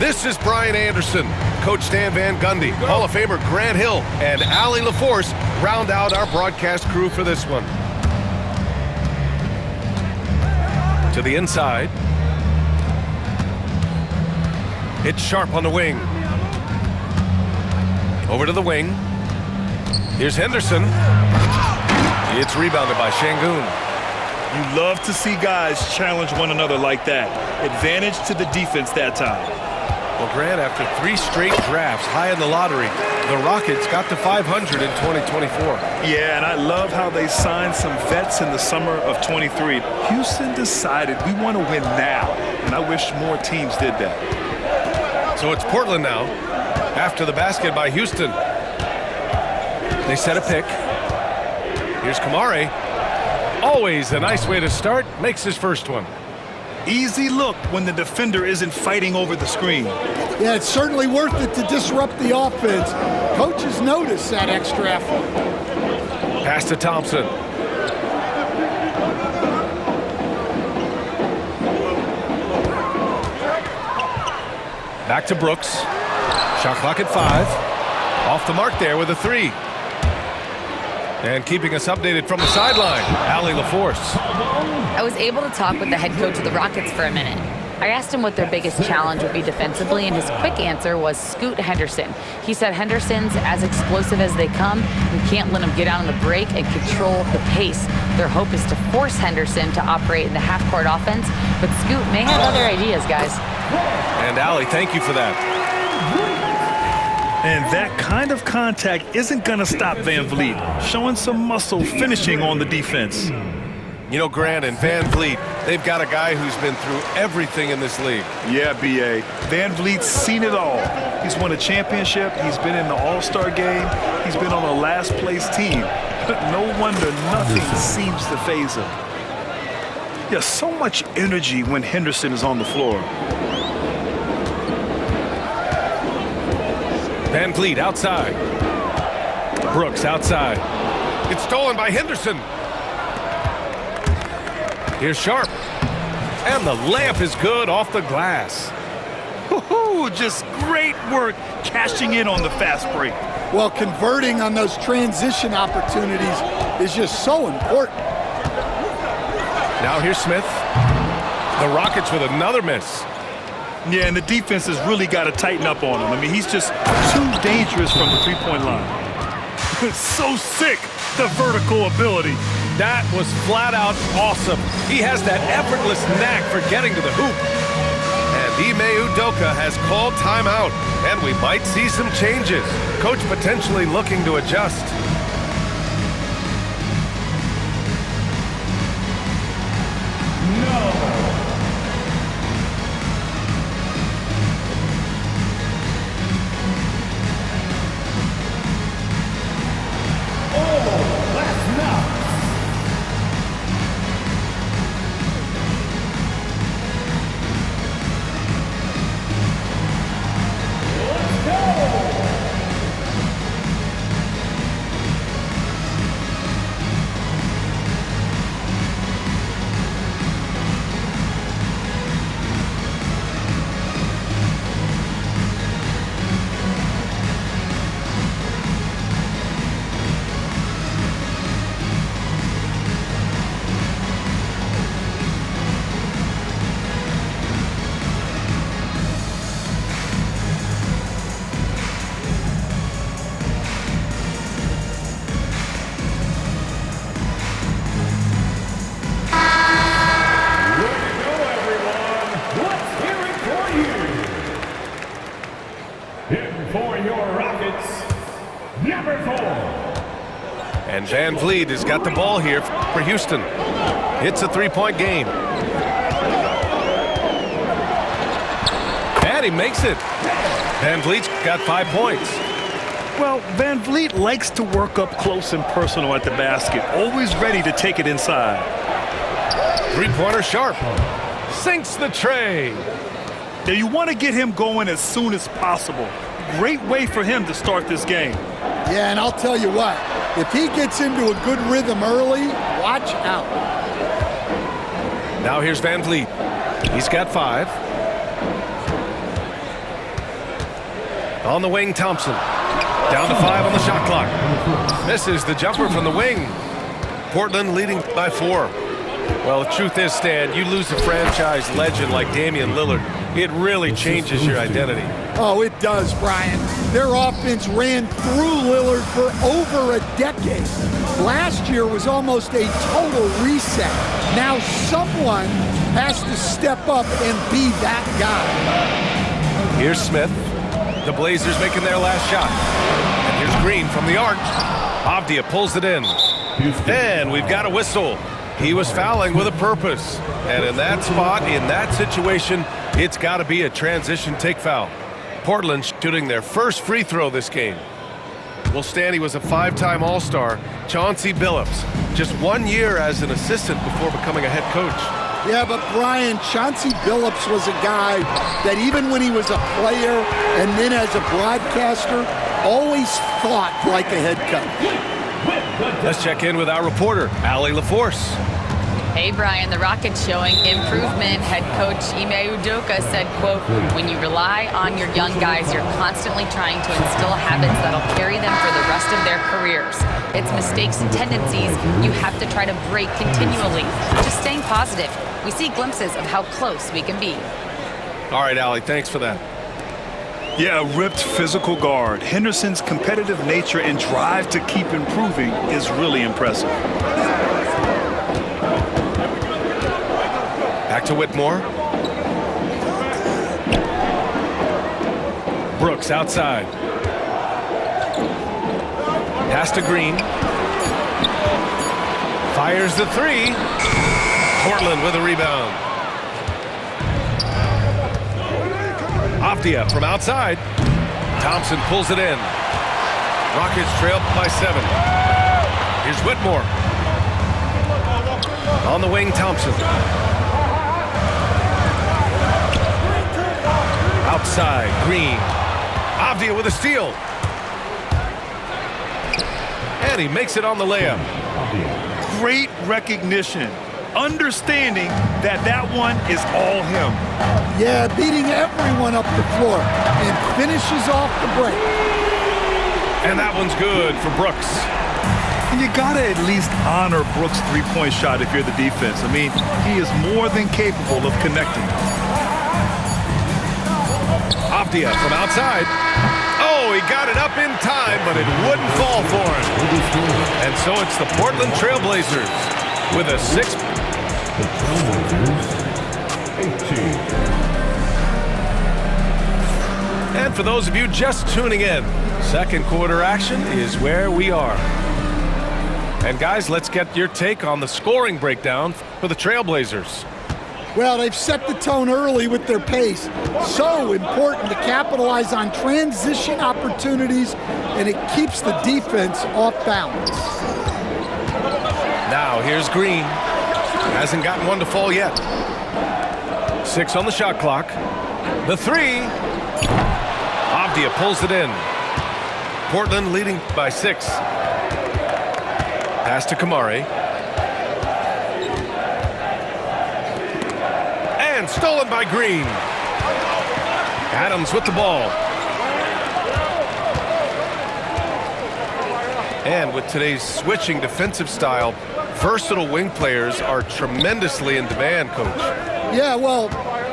This is Brian Anderson. Coach Stan Van Gundy, Hall of Famer Grant Hill, and Allie LaForce round out our broadcast crew for this one. To the inside. It's Sharp on the wing. Over to the wing. Here's Henderson. It's rebounded by Şengün. You love to see guys challenge one another like that. Advantage to the defense that time. Well, Grant, after 3 straight drafts high in the lottery, the Rockets got to 500 in 2024. Yeah, and I love how they signed some vets in the summer of 23. Houston decided we want to win now, and I wish more teams did that. So it's Portland now, after the basket by Houston. They set a pick. Here's Kamare. Always a nice way to start. Makes his first one. Easy look when the defender isn't fighting over the screen. Yeah, it's certainly worth it to disrupt the offense. Coaches notice that extra effort. Pass to Thompson. Back to Brooks. Shot clock at 5. Off the mark there with a 3. And keeping us updated from the sideline, Allie LaForce. I was able to talk with the head coach of the Rockets for a minute. I asked him what their biggest challenge would be defensively, and his quick answer was Scoot Henderson. He said Henderson's as explosive as they come. We can't let him get out on the break and control the pace. Their hope is to force Henderson to operate in the half-court offense, but Scoot may have other ideas, guys. And Allie, thank you for that. And that kind of contact isn't going to stop Van Vliet, showing some muscle finishing on the defense. You know, Grant and Van Vliet, they've got a guy who's been through everything in this league. Yeah, B.A. Van Vliet's seen it all. He's won a championship. He's been in the All-Star game. He's been on a last-place team. No wonder nothing seems to faze him. There's so much energy when Henderson is on the floor. Van Vliet outside. Brooks outside. It's stolen by Henderson. Here's Sharp. And the layup is good off the glass. Just great work cashing in on the fast break. Well, converting on those transition opportunities is just so important. Now here's Smith. The Rockets with another miss. Yeah, and the defense has really got to tighten up on him. I mean, he's just too dangerous from the three-point line. So sick, the vertical ability. That was flat out awesome. He has that effortless knack for getting to the hoop. And Ime Udoka has called timeout, and we might see some changes. Coach potentially looking to adjust. And Van Vliet has got the ball here for Houston. It's a 3-point game. And he makes it. Van Vliet's got 5 points. Well, Van Vliet likes to work up close and personal at the basket, always ready to take it inside. 3-pointer Sharp. Sinks the tray. Now you want to get him going as soon as possible. Great way for him to start this game. Yeah, and I'll tell you what, if he gets into a good rhythm early, watch out. Now here's Van Vliet. He's got 5. On the wing, Thompson. Down to 5 on the shot clock. Misses the jumper from the wing. Portland leading by 4. Well, the truth is, Stan, you lose a franchise legend like Damian Lillard, it really changes your identity. Oh, it does, Brian. Their offense ran through Lillard for over a decade. Last year was almost a total reset. Now someone has to step up and be that guy. Here's Smith. The Blazers making their last shot. And here's Green from the arc. Avdia pulls it in. And we've got a whistle. He was fouling with a purpose. And in that spot, in that situation, it's got to be a transition take foul. Portland shooting their first free throw this game. Well, Stan, he was a 5-time All-Star. Chauncey Billups, just 1 year as an assistant before becoming a head coach. Yeah, but Brian, Chauncey Billups was a guy that even when he was a player and then as a broadcaster, always thought like a head coach. Let's check in with our reporter, Allie LaForce. Hey, Brian, the Rockets showing improvement. Head coach Ime Udoka said, quote, when you rely on your young guys, you're constantly trying to instill habits that'll carry them for the rest of their careers. It's mistakes and tendencies you have to try to break continually. Just staying positive. We see glimpses of how close we can be. All right, Allie, thanks for that. Yeah, a ripped physical guard. Henderson's competitive nature and drive to keep improving is really impressive. Back to Whitmore. Brooks outside. Pass to Green. Fires the 3. Portland with a rebound. Avdia from outside. Thompson pulls it in. Rockets trail by 7. Here's Whitmore. On the wing, Thompson. Outside, Green. Avdia with a steal. And he makes it on the layup. Great recognition. Understanding that that one is all him. Yeah, beating everyone up the floor and finishes off the break. And that one's good for Brooks. And you gotta at least honor Brooks' three-point shot if you're the defense. I mean, he is more than capable of connecting. Avdia from outside. Oh, he got it up in time, but it wouldn't fall for him. And so it's the Portland Trailblazers with a 6. The Trailblazers, 18. And for those of you just tuning in, second quarter action is where we are. And guys, let's get your take on the scoring breakdown for the Trailblazers. Well, they've set the tone early with their pace. So important to capitalize on transition opportunities, and it keeps the defense off balance. Now here's Green. Hasn't gotten one to fall yet. 6 on the shot clock. The 3. Avdia pulls it in. Portland leading by 6. Pass to Kamari. And stolen by Green. Adams with the ball. And with today's switching defensive style, versatile wing players are tremendously in demand, Coach. Yeah, well,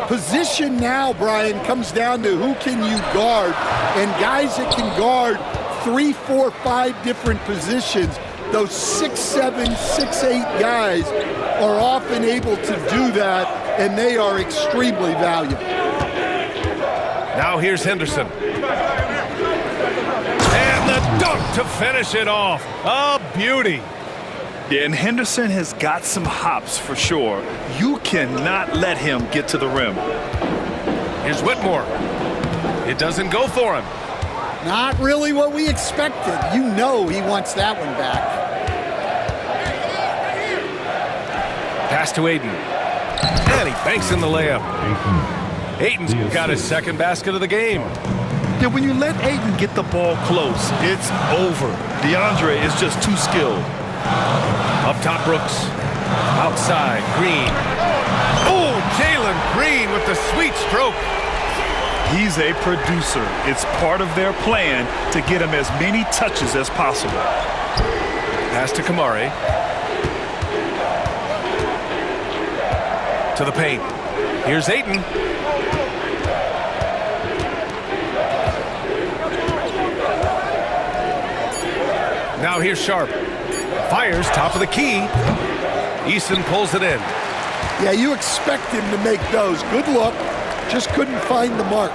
position now, Brian, comes down to who can you guard. And guys that can guard 3, 4, 5 different positions, those 6'7", 6'8" guys are often able to do that, and they are extremely valuable. Now here's Henderson. And the dunk to finish it off. A beauty. Yeah, and Henderson has got some hops for sure. You cannot let him get to the rim. Here's Whitmore. It doesn't go for him. Not really what we expected. You know he wants that one back. Pass to Ayton. And he banks in the layup. Ayton's got his second basket of the game. Yeah, when you let Ayton get the ball close, it's over. DeAndre is just too skilled. Up top, Brooks. Outside, Green. Oh, Jalen Green with the sweet stroke. He's a producer. It's part of their plan to get him as many touches as possible. Pass to Kamari. To the paint. Here's Ayton. Now here's Sharp. Fires top of the key. Eason pulls it in. Yeah, you expect him to make those. Good look. Just couldn't find the mark.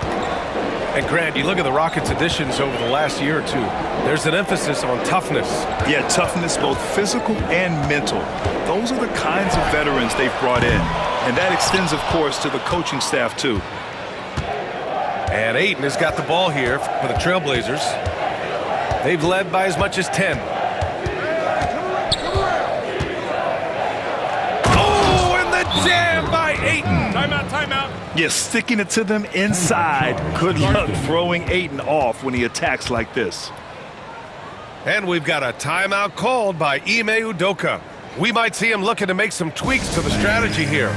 And Grant, you look at the Rockets' additions over the last year or two. There's an emphasis on toughness. Yeah, toughness, both physical and mental. Those are the kinds of veterans they've brought in. And that extends, of course, to the coaching staff, too. And Ayton has got the ball here for the Trailblazers. They've led by as much as 10. Oh, and the jam by Ayton. Timeout, timeout. Yeah, sticking it to them inside. Good luck throwing Ayton off when he attacks like this. And we've got a timeout called by Ime Udoka. We might see him looking to make some tweaks to the strategy here.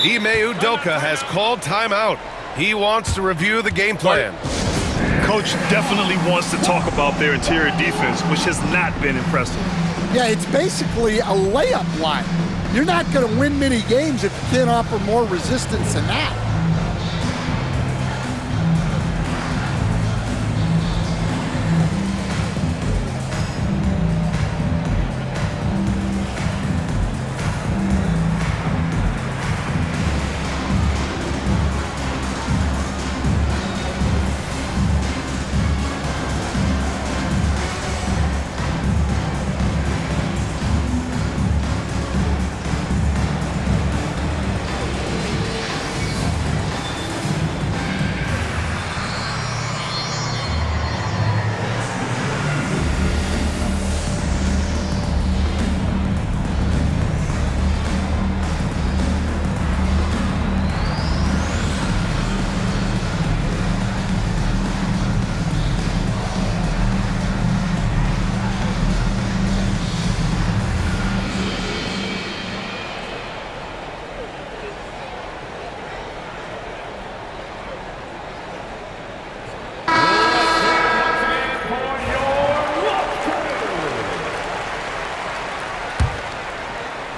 Ime Udoka has called timeout. He wants to review the game plan. Coach definitely wants to talk about their interior defense, which has not been impressive. Yeah, it's basically a layup line. You're not going to win many games if you can't offer more resistance than that.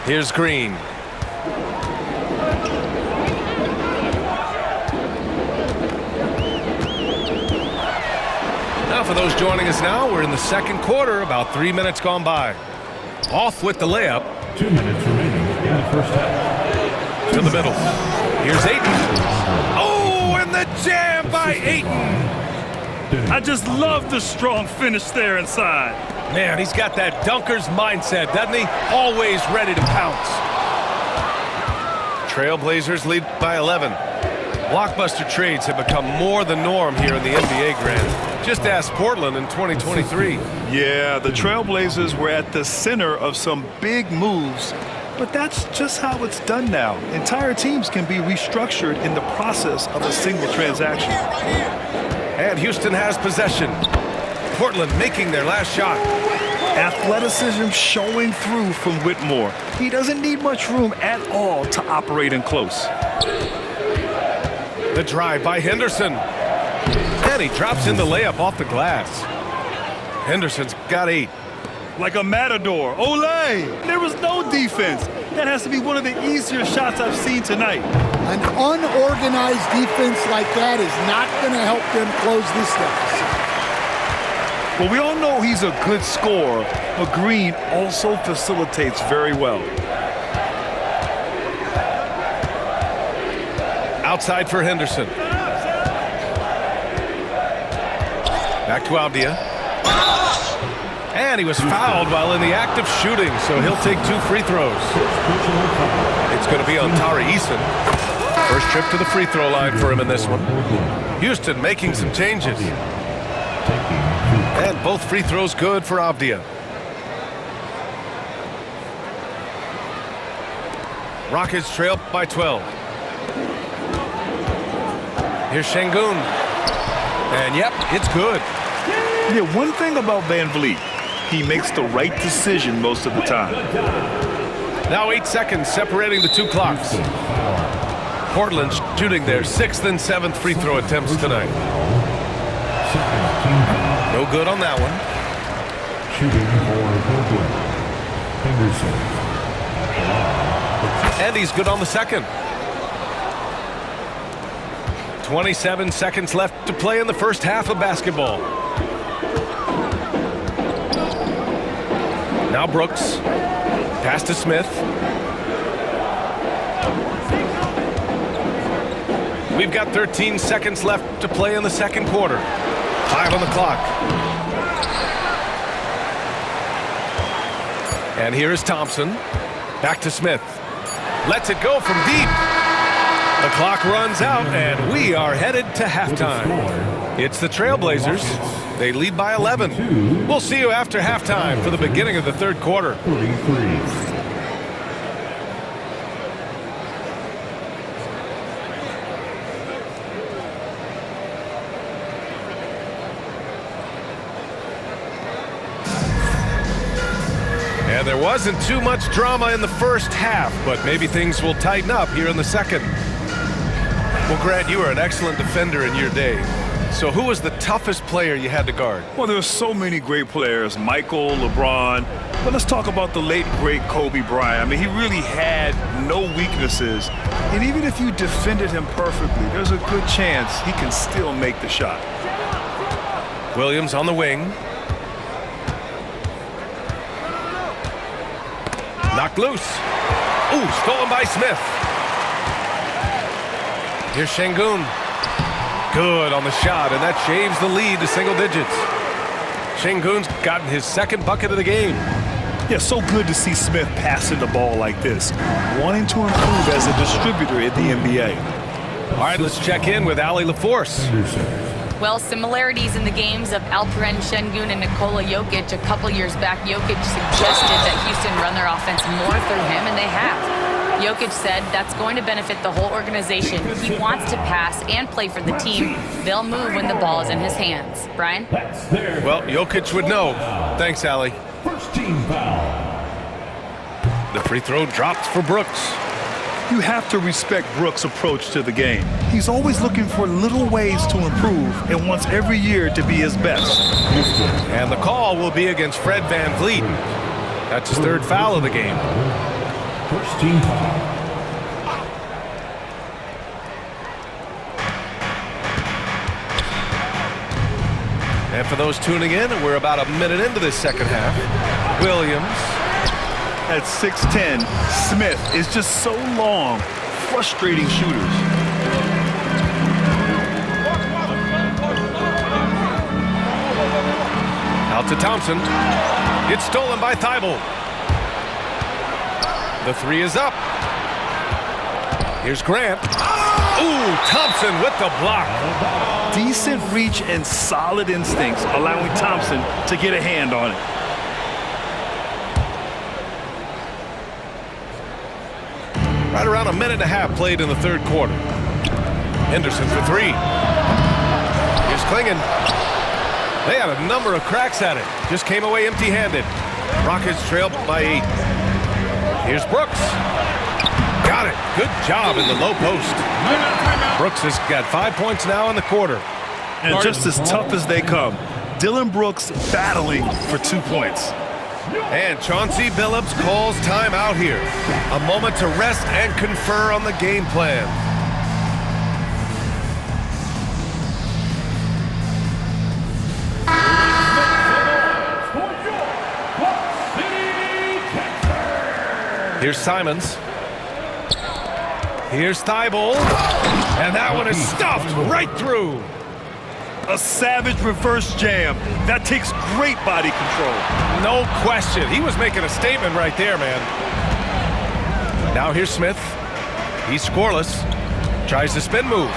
Here's Green. Now for those joining us now, we're in the second quarter, about 3 minutes gone by. Off with the layup. 2 minutes remaining in the first half. To the middle. Here's Ayton. Oh, and the jam by Ayton. I just love the strong finish there inside. Man, he's got that dunker's mindset, doesn't he? Always ready to pounce. Trailblazers lead by 11. Blockbuster trades have become more the norm here in the NBA, Grant. Just ask Portland in 2023. Yeah, the Trailblazers were at the center of some big moves, but that's just how it's done now. Entire teams can be restructured in the process of a single transaction. And Houston has possession. Portland making their last shot. Athleticism showing through from Whitmore. He doesn't need much room at all to operate in close. The drive by Henderson. And he drops in the layup off the glass. Henderson's got 8. Like a matador. Olay! There was no defense. That has to be one of the easier shots I've seen tonight. An unorganized defense like that is not going to help them close this deficit. Well, we all know he's a good scorer, but Green also facilitates very well. Outside for Henderson. Back to Avdia. And he was fouled while in the act of shooting, so he'll take 2 free throws. It's going to be on Tari Eason. First trip to the free throw line for him in this one. Houston making some changes. And both free throws good for Avdia. Rockets trail by 12. Here's Şengün. And yep, it's good. Yeah, one thing about Van Vliet, he makes the right decision most of the time. Now 8 seconds separating the 2 clocks. Portland shooting their 6th and 7th free throw attempts tonight. No good on that one. Shooting for Portland, Henderson. And he's good on the second. 27 seconds left to play in the first half of basketball. Now Brooks. Pass to Smith. We've got 13 seconds left to play in the second quarter. 5 on the clock. And here is Thompson. Back to Smith. Lets it go from deep. The clock runs out, and we are headed to halftime. It's the Trailblazers. They lead by 11. We'll see you after halftime for the beginning of the third quarter. 43. And there wasn't too much drama in the first half, but maybe things will tighten up here in the second. Well, Grant, you were an excellent defender in your day. So who was the toughest player you had to guard? Well, there were so many great players, Michael, LeBron. But let's talk about the late, great Kobe Bryant. I mean, he really had no weaknesses. And even if you defended him perfectly, there's a good chance he can still make the shot. Williams on the wing. Knocked loose. Ooh, stolen by Smith. Here's Şengün. Good on the shot, and that shaves the lead to single digits. Şengün's gotten his second bucket of the game. Yeah, so good to see Smith passing the ball like this, wanting to improve as a distributor in the NBA. All right, let's check in with Allie LaForce. Well, similarities in the games of Alperen Şengün and Nikola Jokic. A couple years back, Jokic suggested that Houston run their offense more through him, and they have. Jokic said that's going to benefit the whole organization. He wants to pass and play for the team. They'll move when the ball is in his hands. Brian? Well, Jokic would know. Thanks, Allie. First team foul. The free throw dropped for Brooks. You have to respect Brooks' approach to the game. He's always looking for little ways to improve and wants every year to be his best. And the call will be against Fred VanVleet. That's his third foul of the game. First team foul. And for those tuning in, we're about a minute into this second half. Williams. At 6'10", Smith is just so long, frustrating shooters. Out to Thompson. It's stolen by Thibault. The three is up. Here's Grant. Ooh, Thompson with the block. Decent reach and solid instincts, allowing Thompson to get a hand on it. Right around a minute and a half played in the third quarter. Henderson for three. Here's Klingon. They had a number of cracks at it. Just came away empty-handed. Rockets trail by 8. Here's Brooks. Got it. Good job in the low post. Brooks has got 5 points now in the quarter. And just as tough as they come, Dillon Brooks battling for 2 points. And Chauncey Billups calls timeout here. A moment to rest and confer on the game plan. Here's Simons. Here's Thybulle. And that one is stuffed right through. A savage reverse jam. That takes great body control. No question. He was making a statement right there, man. Now here's Smith. He's scoreless. Tries the spin move.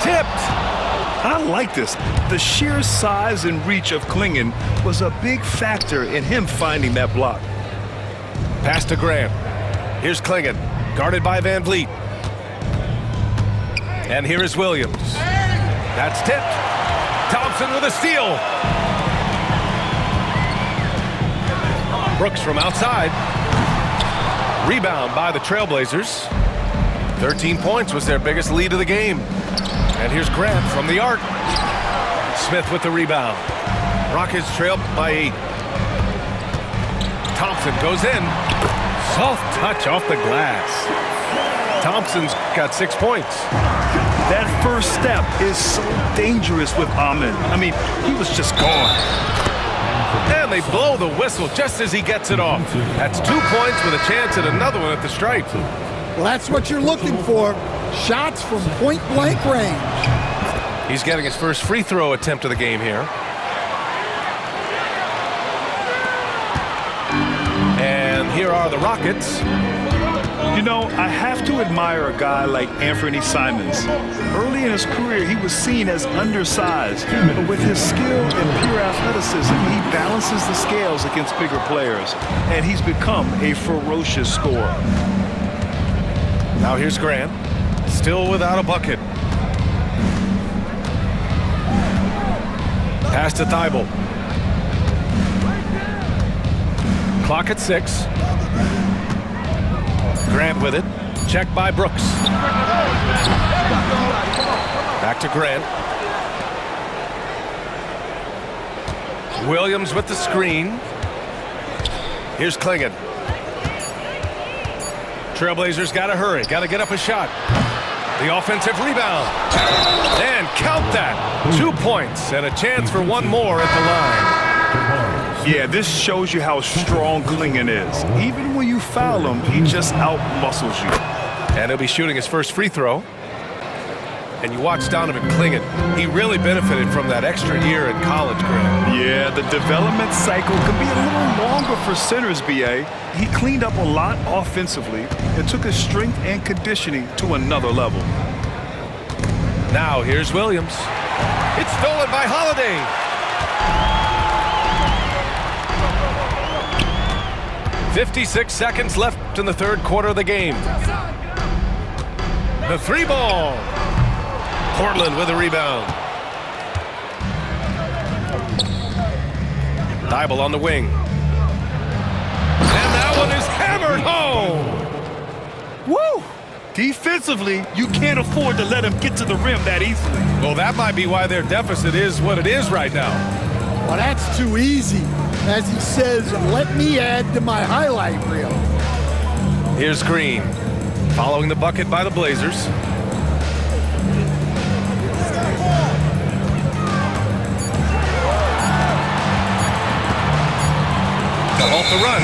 Tipped. I like this. The sheer size and reach of Clingan was a big factor in him finding that block. Pass to Grant. Here's Clingan, guarded by Van Vliet. And here is Williams. That's tipped. Thompson with a steal. Brooks from outside. Rebound by the Trailblazers. 13 points was their biggest lead of the game. And here's Grant from the arc. Smith with the rebound. Rockets trail by 8. Thompson goes in. Soft touch off the glass. Thompson's got 6 points. That first step is so dangerous with Amen. I mean, he was just gone. And they blow the whistle just as he gets it off. That's 2 points with a chance at another one at the stripe. Well, that's what you're looking for. Shots from point-blank range. He's getting his first free throw attempt of the game here. And here are the Rockets. You know, I have to admire a guy like Anthony Simons. Early in his career, he was seen as undersized, but with his skill and pure athleticism, he balances the scales against bigger players, and he's become a ferocious scorer. Now here's Grant, still without a bucket. Pass to Thybulle. Clock at 6. Grant with it. Check by Brooks. Back to Grant. Williams with the screen. Here's Clingan. Trailblazers got to hurry. Got to get up a shot. The offensive rebound. And count that. 2 points and a chance for one more at the line. Yeah, this shows you how strong Clingan is. Even when you foul him, he just out-muscles you. And he'll be shooting his first free throw. And you watch Donovan Clingan. He really benefited from that extra year in college, Grant. Yeah, the development cycle could be a little longer for centers, B.A. He cleaned up a lot offensively and took his strength and conditioning to another level. Now here's Williams. It's stolen by Holiday. 56 seconds left in the third quarter of the game. The 3 ball. Portland with a rebound. Thybulle on the wing. And that one is hammered home. Woo! Defensively, you can't afford to let him get to the rim that easily. Well, that might be why their deficit is what it is right now. Well, that's too easy. As he says, let me add to my highlight reel. Here's Green, following the bucket by the Blazers. To halt the run.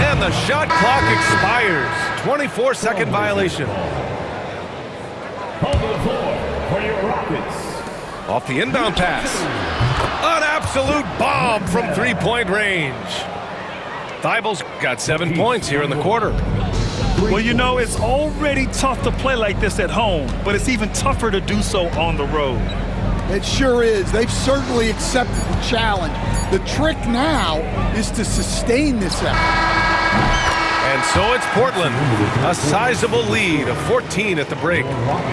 And the shot clock expires. 24-second violation. On the floor for your Rockets. Off the inbound pass. An absolute bomb from three-point range. Thybulle's got 7 points here in the quarter. Well, you know, it's already tough to play like this at home, but it's even tougher to do so on the road. It sure is. They've certainly accepted the challenge. The trick now is to sustain this effort. And so it's Portland, a sizable lead of 14 at the break,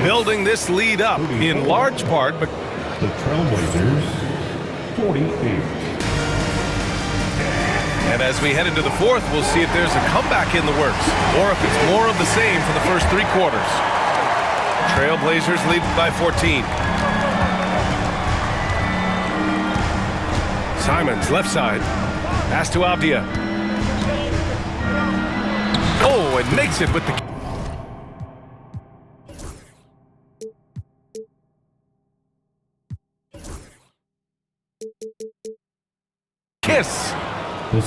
building this lead up in large part. But the Trailblazers, 48. And as we head into the fourth, we'll see if there's a comeback in the works or if it's more of the same for the first 3 quarters. Trailblazers lead by 14. Simons, left side. Pass to Avdia. Oh, and makes it with the... kiss.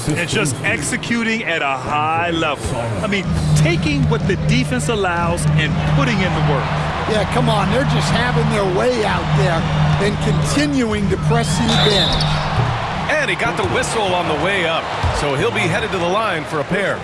And just executing at a high level. I mean, taking what the defense allows and putting in the work. Yeah, come on. They're just having their way out there and continuing to press the advantage. And he got the whistle on the way up, so he'll be headed to the line for a pair.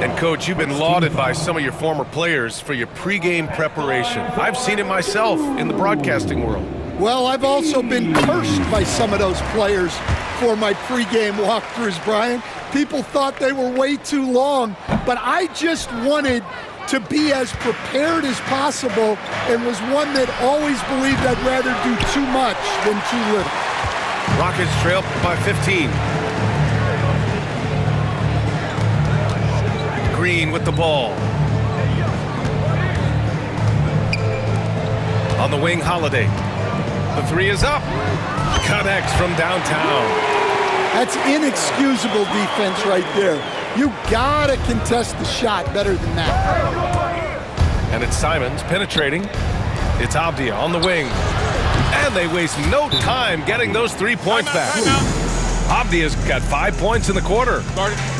And, Coach, you've been lauded by some of your former players for your pregame preparation. I've seen it myself in the broadcasting world. Well, I've also been cursed by some of those players for my pregame walkthroughs, Brian. People thought they were way too long, but I just wanted to be as prepared as possible and was one that always believed I'd rather do too much than too little. Rockets trail by 15. Green with the ball. On the wing, Holiday. The three is up. Connects from downtown. That's inexcusable defense right there. You gotta contest the shot better than that. And it's Simons penetrating. It's Avdia on the wing. And they waste no time getting those 3 points back. Avdia's got 5 points in the quarter.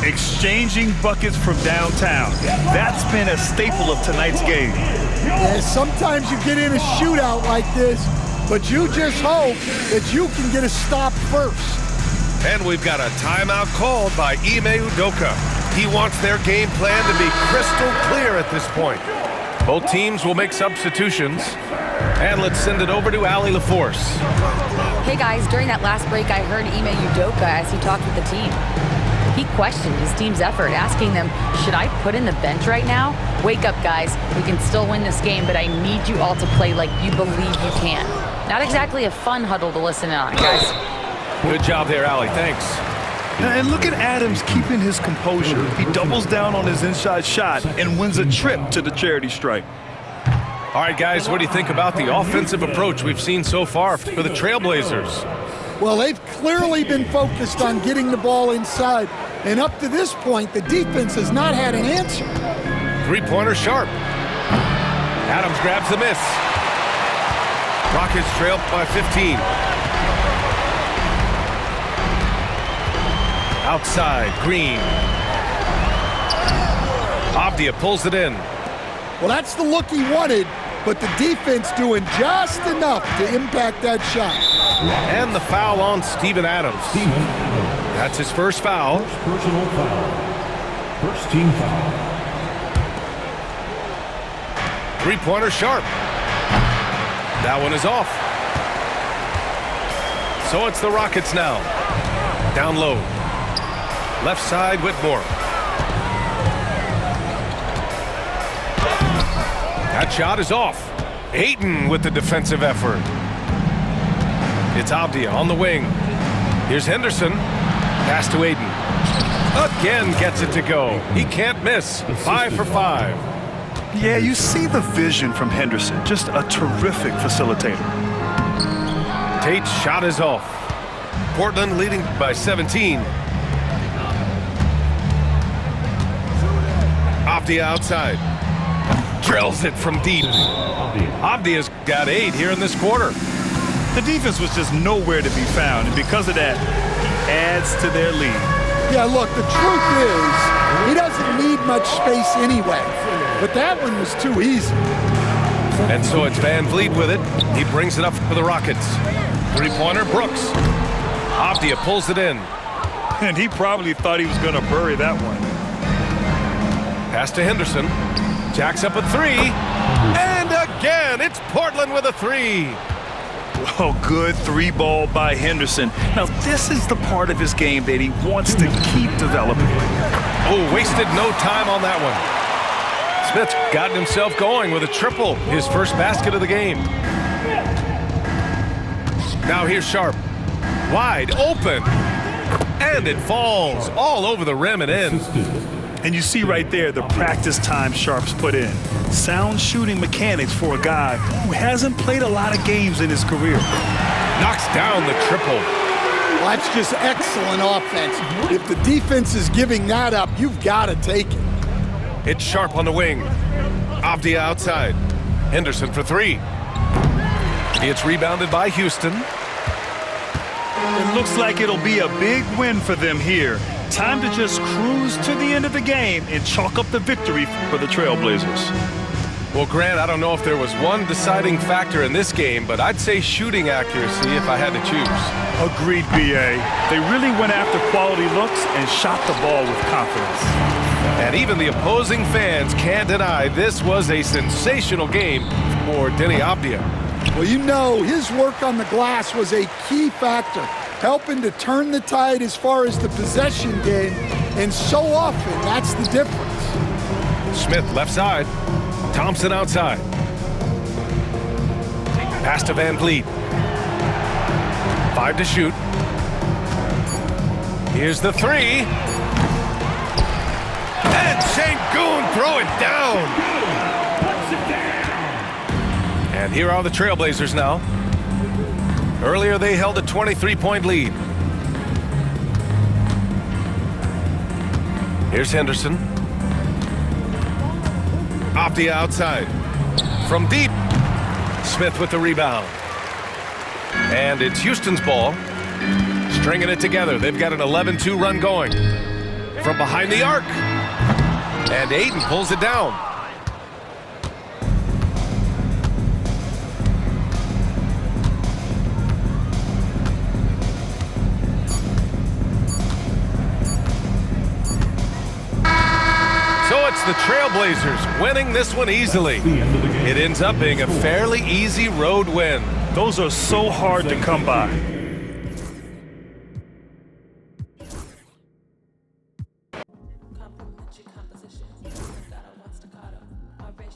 Exchanging buckets from downtown. That's been a staple of tonight's game. Yeah, sometimes you get in a shootout like this, but you just hope that you can get a stop first. And we've got a timeout called by Ime Udoka. He wants their game plan to be crystal clear at this point. Both teams will make substitutions. And let's send it over to Allie LaForce. Hey guys, during that last break, I heard Ime Udoka as he talked with the team. He questioned his team's effort, asking them, should I put in the bench right now? Wake up, guys. We can still win this game, but I need you all to play like you believe you can. Not exactly a fun huddle to listen in on, guys. Good job there, Allie. Thanks. And look at Adams keeping his composure. He doubles down on his inside shot and wins a trip to the charity stripe. All right, guys, what do you think about the offensive approach we've seen so far for the Trailblazers? Well, they've clearly been focused on getting the ball inside. And up to this point, the defense has not had an answer. Three-pointer sharp. Adams grabs the miss. Rockets trail by 15. Outside, Green. Avdia pulls it in. Well, that's the look he wanted, but the defense doing just enough to impact that shot. And the foul on Steven Adams. That's his first foul. Personal foul. First team foul. Three-pointer sharp. That one is off. So it's the Rockets now. Down low. Left side, Whitmore. That shot is off. Ayton with the defensive effort. It's Avdia on the wing. Here's Henderson. Pass to Ayton. Again gets it to go. He can't miss. 5 for 5. Yeah, you see the vision from Henderson. Just a terrific facilitator. Tate's shot is off. Portland leading by 17. Avdia outside. Drills it from deep. Avdia's got 8 here in this quarter. The defense was just nowhere to be found, and because of that, he adds to their lead. Yeah, look, the truth is, he doesn't need much space anyway. But that one was too easy. And so it's Van Vliet with it. He brings it up for the Rockets. Three-pointer, Brooks. Avdia pulls it in. And he probably thought he was going to bury that one. Pass to Henderson. Jacks up a 3. And again, it's Portland with a 3. Oh, good 3-ball by Henderson. Now, this is the part of his game that he wants to keep developing. Oh, wasted no time on that one. Smith's gotten himself going with a triple, his first basket of the game. Now here's Sharp. Wide open. And it falls all over the rim and in. And you see right there the practice time Sharp's put in. Sound shooting mechanics for a guy who hasn't played a lot of games in his career. Knocks down the triple. Well, that's just excellent offense. If the defense is giving that up, you've got to take it. It's Sharp on the wing. Avdia outside. Henderson for three. It's rebounded by Houston. It looks like it'll be a big win for them here. Time to just cruise to the end of the game and chalk up the victory for the Trailblazers. Well, Grant, I don't know if there was one deciding factor in this game, but I'd say shooting accuracy if I had to choose. Agreed, B.A. They really went after quality looks and shot the ball with confidence. And even the opposing fans can't deny this was a sensational game for Deni Avdia. Well, you know, his work on the glass was a key factor, helping to turn the tide as far as the possession game, and so often that's the difference. Smith left side. Thompson outside. Pass to Van Vliet. 5 to shoot. Here's the three. And Sengun throw it down. And here are the Trailblazers now. Earlier they held a 23-point lead. Here's Henderson. Avdia outside. From deep. Smith with the rebound. And it's Houston's ball. Stringing it together. They've got an 11-2 run going. From behind the arc. And Ayton pulls it down. The Trailblazers winning this one easily. It ends up being a fairly easy road win. Those are so hard to come by.